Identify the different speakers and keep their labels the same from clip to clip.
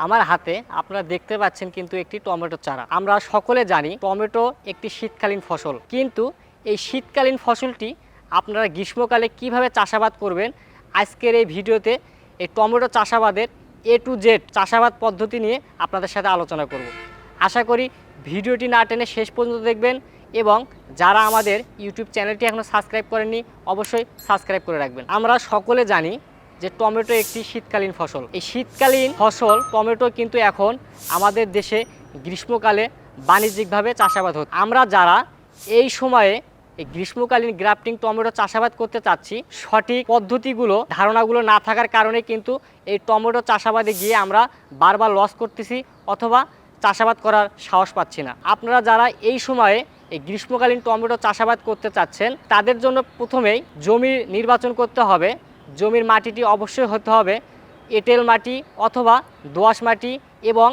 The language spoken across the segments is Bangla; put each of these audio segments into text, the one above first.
Speaker 1: আমার হাতে আপনারা দেখতে পাচ্ছেন কিন্তু একটি টমেটো চারা। আমরা সকলে জানি টমেটো একটি শীতকালীন ফসল, কিন্তু এই শীতকালীন ফসলটি আপনারা গ্রীষ্মকালে কিভাবে চাষাবাদ করবেন আজকের এই ভিডিওতে এই টমেটো চাষাবাদের A to Z চাষাবাদ পদ্ধতি নিয়ে আপনাদের সাথে আলোচনা করব। আশা করি ভিডিওটি না টেনে শেষ পর্যন্ত দেখবেন এবং যারা আমাদের ইউটিউব চ্যানেলটি এখনও সাবস্ক্রাইব করেননি অবশ্যই সাবস্ক্রাইব করে রাখবেন। আমরা সকলে জানি যে টমেটো একটি শীতকালীন ফসল। এই শীতকালীন ফসল টমেটো কিন্তু এখন আমাদের দেশে গ্রীষ্মকালে বাণিজ্যিকভাবে চাষাবাদ হচ্ছে। আমরা যারা এই সময়ে এই গ্রীষ্মকালীন গ্রাফটিং টমেটো চাষাবাদ করতে চাচ্ছি, সঠিক পদ্ধতিগুলো ধারণাগুলো না থাকার কারণে কিন্তু এই টমেটো চাষাবাদে গিয়ে আমরা বারবার লস করতেছি অথবা চাষাবাদ করার সাহস পাচ্ছি না। আপনারা যারা এই সময়ে এই গ্রীষ্মকালীন টমেটো চাষাবাদ করতে চাচ্ছেন তাদের জন্য প্রথমেই জমি নির্বাচন করতে হবে। জমির মাটিটি অবশ্যই হতে হবে এঁটেল মাটি অথবা দোআঁশ মাটি, এবং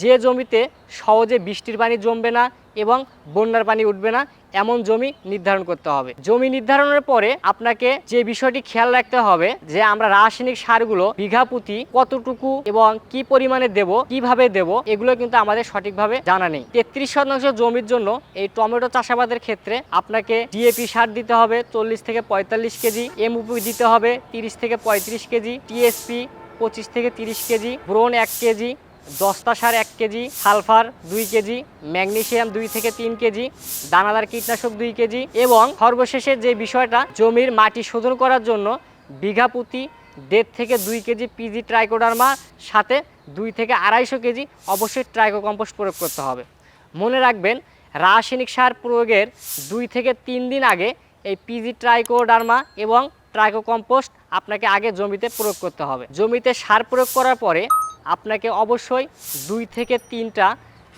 Speaker 1: যে জমিতে সহজে বৃষ্টির পানি জমবে না এবং বন্যার পানি উঠবে না এমন জমি নির্ধারণ করতে হবে। জমি নির্ধারণের পরে আপনাকে যে বিষয়টি খেয়াল রাখতে হবে যে আমরা রাসায়নিক সারগুলো বিঘা প্রতি কতটুকু এবং কি পরিমাণে দেব, কিভাবে দেব, এগুলো কিন্তু আমাদের সঠিকভাবে জানা নেই। 33% জমির জন্য এই টমেটো চাষাবাদের ক্ষেত্রে আপনাকে ডিএপি সার দিতে হবে 40 থেকে 45 কেজি, এমওপি দিতে হবে 30 থেকে 35 কেজি, টিএসপি 25 থেকে 30 কেজি, ব্রোন 1 কেজি, দস্তা সার 1 কেজি, সালফার 2 কেজি, ম্যাগনেসিয়াম 2 থেকে 3 কেজি, দানাদার কীটনাশক 2 কেজি, এবং সর্বশেষে যে বিষয়টা জমির মাটি শোধন করার জন্য বিঘা প্রতি 1.5 থেকে 2 কেজি পিজি ট্রাইকোডার্মা, সাথে 2 থেকে 250 কেজি অবশ্যই ট্রাইকো কম্পোস্ট প্রয়োগ করতে হবে। মনে রাখবেন রাসায়নিক সার প্রয়োগের 2 থেকে 3 দিন আগে এই পিজি ট্রাইকোডার্মা এবং ট্রাইকো কম্পোস্ট আপনাকে আগে জমিতে প্রয়োগ করতে হবে। জমিতে সার প্রয়োগ করার পরে আপনাকে অবশ্যই 2 থেকে 3টা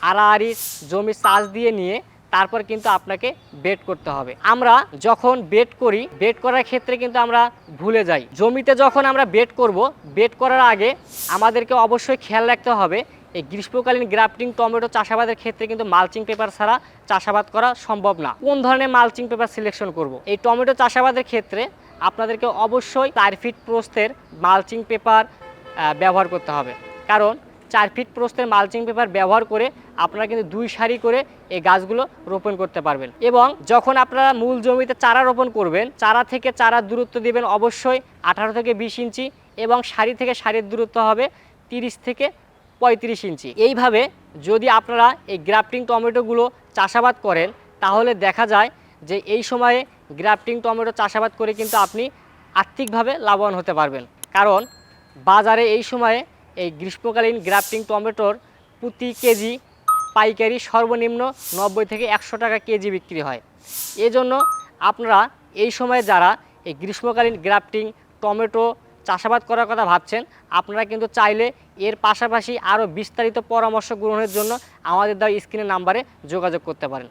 Speaker 1: আড়াআড়ি জমি চাষ দিয়ে নিয়ে তারপর কিন্তু আপনাকে বেড করতে হবে। আমরা যখন বেড করি, বেড করার ক্ষেত্রে কিন্তু আমরা ভুলে যাই। জমিতে যখন আমরা বেড করব, বেড করার আগে আমাদেরকে অবশ্যই খেয়াল রাখতে হবে এই গ্রীষ্মকালীন গ্রাফটিং টমেটো চাষাবাদের ক্ষেত্রে কিন্তু মালচিং পেপার ছাড়া চাষাবাদ করা সম্ভব না। কোন ধরনের মালচিং পেপার সিলেকশন করব? এই টমেটো চাষাবাদের ক্ষেত্রে আপনাদেরকে অবশ্যই 4 ফিট প্রস্থের মালচিং পেপার ব্যবহার করতে হবে, কারণ 4 ফিট প্রস্থের মালচিং পেপার ব্যবহার করে আপনারা কিন্তু 2 সারি করে এই গাছগুলো রোপণ করতে পারবেন। এবং যখন আপনারা মূল জমিতে চারা রোপণ করবেন, চারা থেকে চারার দূরত্ব দিবেন অবশ্যই 18 থেকে 20 ইঞ্চি, এবং সারি থেকে সারির দূরত্ব হবে 30 থেকে 35 ইঞ্চি। এইভাবে যদি আপনারা এই গ্রাফটিং টমেটোগুলো চাষাবাদ করেন তাহলে দেখা যায় যে এই সময়ে গ্রাফটিং টমেটো চাষাবাদ করে কিন্তু আপনি আর্থিকভাবে লাভবান হতে পারবেন, কারণ বাজারে এই সময়ে এই গ্রীষ্মকালীন গ্রাফটিং টমেটোর প্রতি কেজি পাইকারি সর্বনিম্ন 90 থেকে 100 টাকা কেজি বিক্রি হয়। এজন্য আপনারা এই সময়ে যারা এই গ্রীষ্মকালীন গ্রাফটিং টমেটো চাষাবাদ করার কথা ভাবছেন, আপনারা কিন্তু চাইলে এর পাশাপাশি আরও বিস্তারিত পরামর্শ গ্রহণের জন্য আমাদের দেওয়া স্ক্রিনের নাম্বারে যোগাযোগ করতে পারেন।